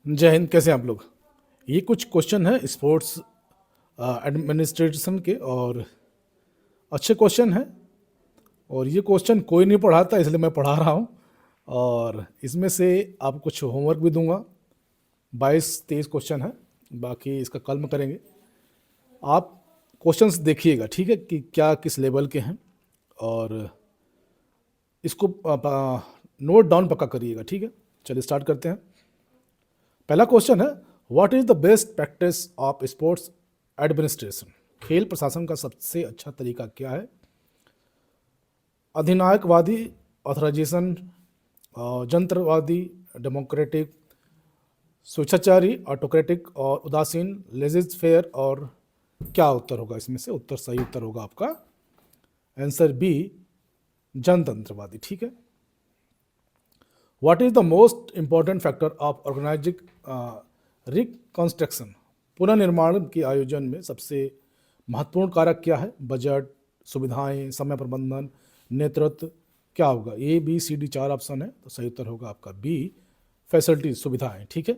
जय हिंद। कैसे हैं आप लोग? ये कुछ क्वेश्चन है स्पोर्ट्स एडमिनिस्ट्रेशन के, और अच्छे क्वेश्चन हैं। और ये क्वेश्चन कोई नहीं पढ़ाता, इसलिए मैं पढ़ा रहा हूँ। और इसमें से आपको कुछ होमवर्क भी दूंगा। 22-23 क्वेश्चन है, बाकी इसका कल में करेंगे। आप क्वेश्चंस देखिएगा, ठीक है, कि क्या किस लेवल के हैं, और इसको नोट डाउन पक्का करिएगा, ठीक है। चलिए स्टार्ट करते हैं। पहला क्वेश्चन है, what is the best practice of sports administration? खेल प्रशासन का सबसे अच्छा तरीका क्या है? अधिनायकवादी ऑथराइजेशन, जनत्रवादी डेमोक्रेटिक, स्वेच्छाचारी ऑटोक्रेटिक, और उदासीन लेजिज फेयर। और क्या उत्तर होगा इसमें से? उत्तर सही उत्तर होगा आपका आंसर बी, जनतंत्रवादी, ठीक है। What is the most important factor of organizing reconstruction? पुनर्निर्माण के आयोजन में सबसे महत्वपूर्ण कारक क्या है? बजट, सुविधाएं, समय प्रबंधन, नेतृत्व। क्या होगा? A B C D 4 option है, तो सही उत्तर होगा आपका बी, फैसिलिटी, सुविधाएं, ठीक है।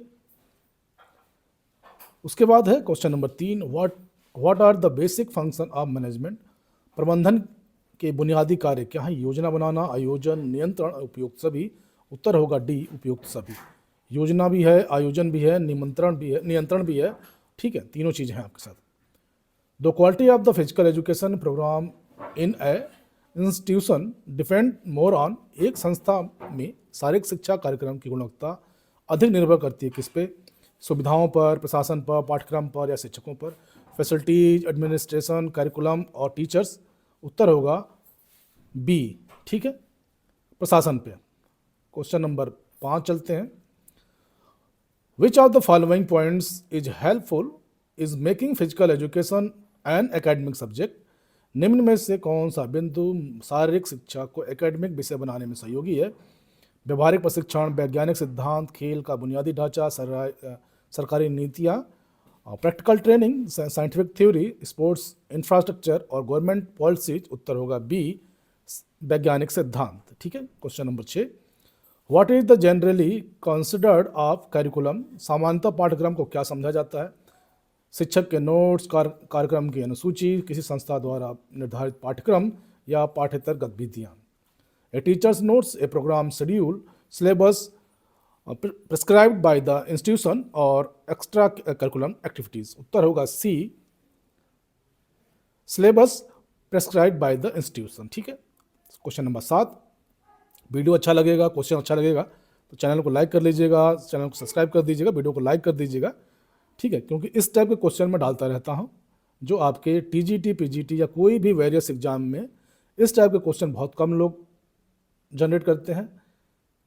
उसके बाद है question number 3, what are the basic function of management? प्रबंधन के बुनियादी कार्य क्या है? योजना बनाना, आयोजन, नियंत्रण, उपयुक्त सभी। उत्तर होगा डी, उपयुक्त सभी। योजना भी है, आयोजन भी है, नियंत्रण भी है, ठीक है। तीनों चीज़ें हैं आपके साथ। The quality of the physical education program in a institution depend more on. एक संस्था में शारीरिक शिक्षा कार्यक्रम की गुणवत्ता अधिक निर्भर करती है किस पे? सुविधाओं पर, प्रशासन पर, पाठ्यक्रम पर, या शिक्षकों पर? फैसिलिटीज, एडमिनिस्ट्रेशन, करिकुलम और टीचर्स। उत्तर होगा बी, ठीक है, प्रशासन पे। क्वेश्चन नंबर 5 चलते हैं। Which of the following points is helpful is making physical education an academic subject? निम्न में से कौन सा बिंदु शारीरिक शिक्षा को एकेडमिक विषय बनाने में सहयोगी है? व्यवहारिक प्रशिक्षण, वैज्ञानिक सिद्धांत, खेल का बुनियादी ढांचा, सरकारी नीतियाँ, practical training, scientific theory, sports infrastructure और गवर्नमेंट पॉलिसीज। उत्तर होगा बी, वैज्ञानिक सिद्धांत, ठीक है। Question number 6, what is the generally considered of curriculum? सामान्यतः पाठ्यक्रम को क्या समझा जाता है? शिक्षक के नोट्स, कार्यक्रम की अनुसूची, किसी संस्था द्वारा निर्धारित पाठ्यक्रम, या पाठ्येतर गतिविधियाँ। A teachers notes, a program schedule, syllabus prescribed by the institution, और एक्स्ट्रा करिकुलम एक्टिविटीज। उत्तर होगा C, syllabus prescribed by the institution, ठीक है। क्वेश्चन नंबर 7, वीडियो अच्छा लगेगा, क्वेश्चन अच्छा लगेगा तो चैनल को लाइक कर लीजिएगा, चैनल को सब्सक्राइब कर दीजिएगा, वीडियो को लाइक कर दीजिएगा, ठीक है। क्योंकि इस टाइप के क्वेश्चन मैं डालता रहता हूँ जो आपके टीजीटी, पीजीटी या कोई भी वेरियस एग्जाम में इस टाइप के क्वेश्चन बहुत कम लोग जनरेट करते हैं,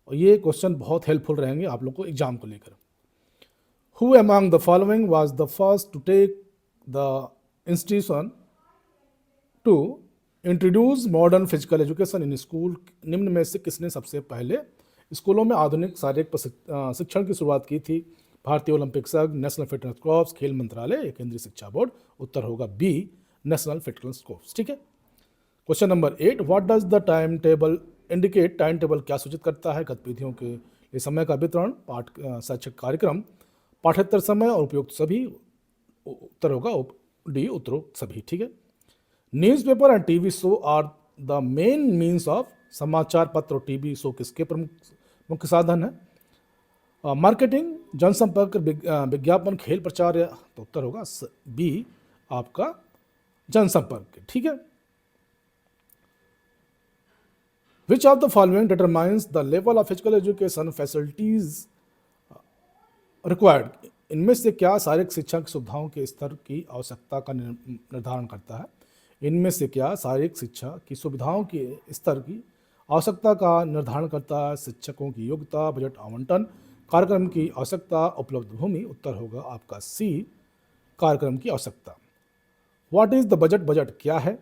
और ये क्वेश्चन बहुत हेल्पफुल रहेंगे आप लोग को एग्जाम को लेकर। Who among the following was the first to take the institution to introduce modern physical education in school? निम्न में से किसने सबसे पहले स्कूलों में आधुनिक शारीरिक शिक्षण की शुरुआत की थी? भारतीय ओलंपिक संघ, नेशनल फिटनेस कोर्स, खेल मंत्रालय, केंद्रीय शिक्षा बोर्ड। उत्तर होगा बी, नेशनल फिटनेस कोर्स, ठीक है। Question number 8, what does the time table indicate? Time table क्या सूचित करता है? गतिविधियों के लिए समय का वितरण, शैक्षिक कार्यक्रम, पाठ्येतर समय और उपयुक्त सभी। उत्तर होगा डी, उपरोक्त सभी, ठीक है। Newspaper and TV show are the main means of. समाचार पत्र और टीवी शो किसके प्रमुख मुख्य साधन है? मार्केटिंग, जनसंपर्क, विज्ञापन, खेल प्रचार। या तो उत्तर होगा बी, आपका जनसंपर्क, ठीक है। Which of the following determines the level of physical education facilities required? इनमें से क्या शारीरिक शिक्षा की सुविधाओं के स्तर की आवश्यकता का निर्धारण करता है? इनमें से क्या शारीरिक शिक्षा की सुविधाओं के स्तर की आवश्यकता का निर्धारण करता है? शिक्षकों की योग्यता, बजट आवंटन, कार्यक्रम की आवश्यकता, उपलब्ध भूमि। उत्तर होगा आपका सी, कार्यक्रम की आवश्यकता। What is the budget? Budget क्या है?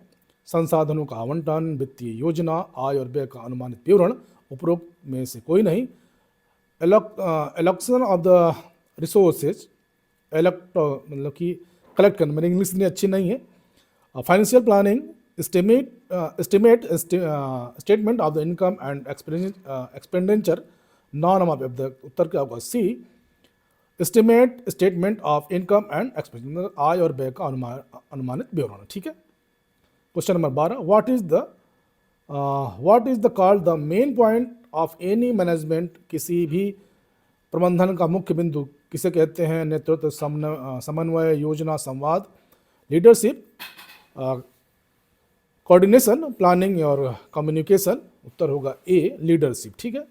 संसाधनों का आवंटन, वित्तीय योजना, आय और व्यय का अनुमानित विवरण। उपरोक्त में से कोई नहीं। एलोकेशन ऑफ द रिसोर्सेज, मतलब कि कलेक्ट करना, मेरी इंग्लिश इतनी अच्छी नहीं है। Financial planning, estimate statement of the income and expenditure, none of the. उत्तर क्या होगा C, estimate statement of income and expenditure, आय और व्यय का अनुमानित विवरण। ठीक है। Question number 12, what is the called the main point of any management, किसी भी प्रबंधन का मुख्य बिंदु किसे कहते हैं? नेतृत्व, समन्वय, योजना, संवाद, लीडरशिप, कोऑर्डिनेशन, प्लानिंग और कम्युनिकेशन। उत्तर होगा ए, लीडरशिप। ठीक है।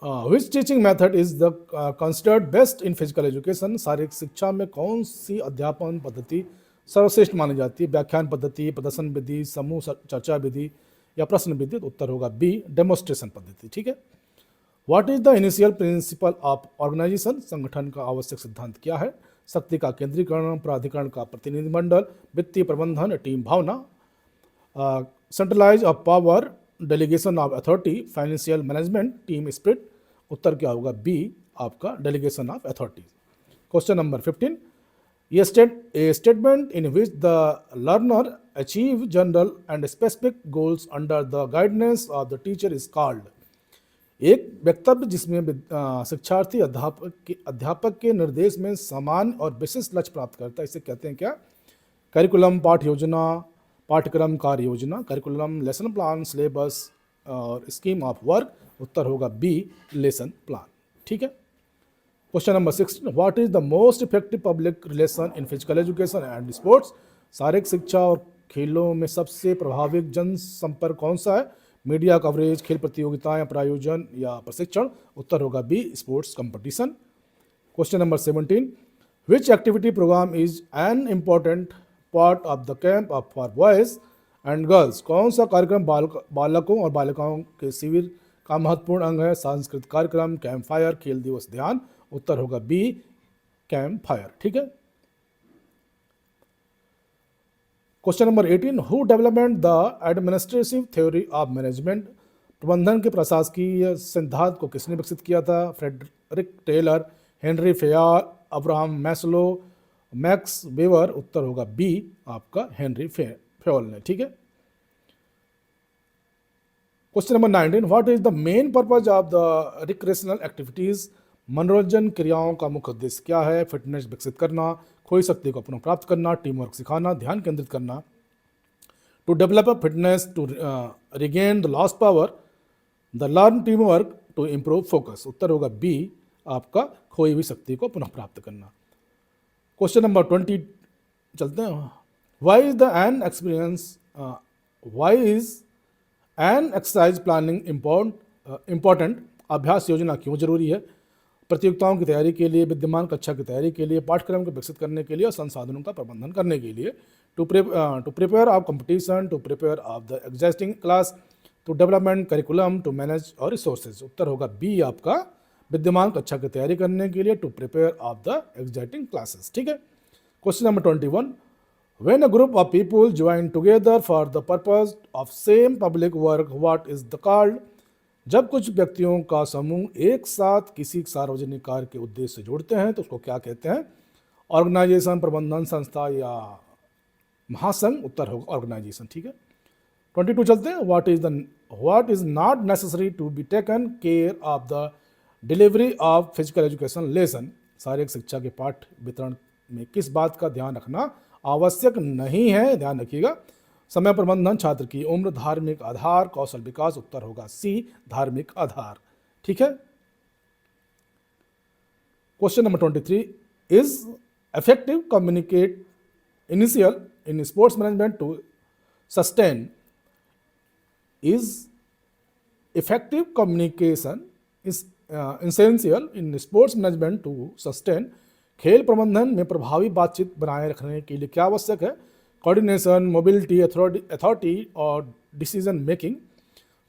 Which teaching method is the considered best in physical education, शारीरिक शिक्षा में कौन सी अध्यापन पद्धति सर्वश्रेष्ठ मानी जाती है? व्याख्यान पद्धति, प्रदर्शन विधि, समूह चर्चा विधि या प्रश्न विधि। तो उत्तर होगा बी, डेमोस्ट्रेशन पद्धति। ठीक है। What is the initial principle of organization, संगठन का आवश्यक सिद्धांत क्या है? शक्ति का केंद्रीकरण, प्राधिकरण का प्रतिनिधिमंडल, वित्तीय प्रबंधन, टीम भावना, centralize of power, delegation of authority, financial management, team spirit. उत्तर क्या होगा? बी, आपका delegation of authority. Question number 15, a statement in which the learner achieve general and specific goals under the guidance of the teacher is called. एक वक्तव्य जिसमें शिक्षार्थी अध्यापक के निर्देश में समान और विशिष्ट लक्ष्य प्राप्त करता है, इसे कहते हैं क्या? करिकुलम, पाठ योजना, पाठ्यक्रम, कार्य योजना, करिकुलम, लेसन प्लान, सिलेबस और स्कीम ऑफ वर्क। उत्तर होगा बी, लेसन प्लान। ठीक है। Question number 16, what is the most effective public relation in physical education and sports, शारीरिक शिक्षा और खेलों में सबसे प्रभावी जन संपर्क कौन सा है? मीडिया कवरेज, खेल प्रतियोगिताएं, प्रायोजन या प्रशिक्षण। उत्तर होगा B, sports competition. Question number 17, which activity program is an important part of the camp of for boys and girls, कौन सा कार्यक्रम बालकों और बालिकाओं के शिविर का महत्वपूर्ण अंग है? सांस्कृतिक कार्यक्रम, कैंप फायर, खेल दिवस, ध्यान। उत्तर होगा बी, कैंप फायर। ठीक है। Question number 18, who development the administrative theory of management, प्रबंधन के प्रशासकीय सिद्धांत को किसने विकसित किया था? Frederick Taylor, Henry Fayol, Abraham Maslow, Max Weber. उत्तर होगा बी, आपका हेनरी फेयल ने। ठीक है। Question number 19, what is the main purpose of the recreational activities, मनोरंजन क्रियाओं का मुख्य उद्देश्य क्या है? फिटनेस विकसित करना, खोई शक्ति को पुनः प्राप्त करना, टीम वर्क सिखाना, ध्यान केंद्रित करना। To develop a fitness, to regain the lost power, the learn team work, to improve focus. उत्तर होगा बी, आपका खोई हुई शक्ति को पुनः प्राप्त करना। क्वेश्चन नंबर 20 चलते हैं। Why is the an experience, why is an exercise planning important, अभ्यास योजना क्यों जरूरी है? प्रतियोगिताओं की तैयारी के लिए, विद्यमान कक्षा की तैयारी के लिए, पाठ्यक्रम को विकसित करने के लिए और संसाधनों का प्रबंधन करने के लिए। To prepare of competition, to prepare of the existing class, to development curriculum, to manage और रिसोर्सेज। उत्तर होगा बी, आपका विद्यमान कक्षा की तैयारी करने के लिए, to prepare of the existing classes. ठीक है। Question number 21, when a group of people join together for the purpose of same public work, what is the called? जब कुछ व्यक्तियों का समूह एक साथ किसी सार्वजनिक कार्य के उद्देश्य से जुड़ते हैं तो उसको क्या कहते हैं? ऑर्गेनाइजेशन, प्रबंधन संस्था या महासंघ। उत्तर होगा ऑर्गेनाइजेशन। ठीक है। 22 चलते हैं। What is not necessary to be taken care of the delivery of physical education lesson, शारीरिक शिक्षा के पाठ वितरण में किस बात का ध्यान रखना आवश्यक नहीं है? ध्यान रखिएगा, समय प्रबंधन, छात्र की उम्र, धार्मिक आधार, कौशल विकास। उत्तर होगा सी, धार्मिक आधार। ठीक है। Question number 23, is effective communicate initial in sports management to sustain, is effective communication is essential in sports management to sustain, खेल प्रबंधन में प्रभावी बातचीत बनाए रखने के लिए क्या आवश्यक है? कोऑर्डिनेशन, मोबिलिटी, अथॉरिटी और डिसीजन मेकिंग,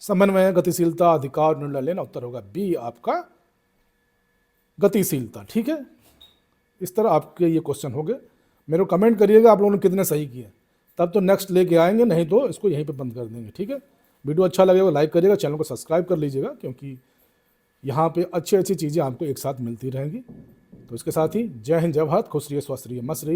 समन्वय, गतिशीलता, अधिकार, निर्णय लेना। उत्तर होगा बी, आपका गतिशीलता। ठीक है। इस तरह आपके ये क्वेश्चन हो गए। मेरे को कमेंट करिएगा आप लोगों ने कितने सही किए, तब तो नेक्स्ट लेके आएंगे, नहीं तो इसको यहीं पे बंद कर देंगे। ठीक है। वीडियो अच्छा लगेगा लाइक करिएगा, चैनल को सब्सक्राइब कर लीजिएगा, क्योंकि यहाँ पे अच्छी अच्छी चीज़ें आपको एक साथ मिलती रहेंगी। तो इसके साथ ही जय हिंद, जय भारत, खुश रहिए, स्वस्थ रहिए, मस्त रहिए।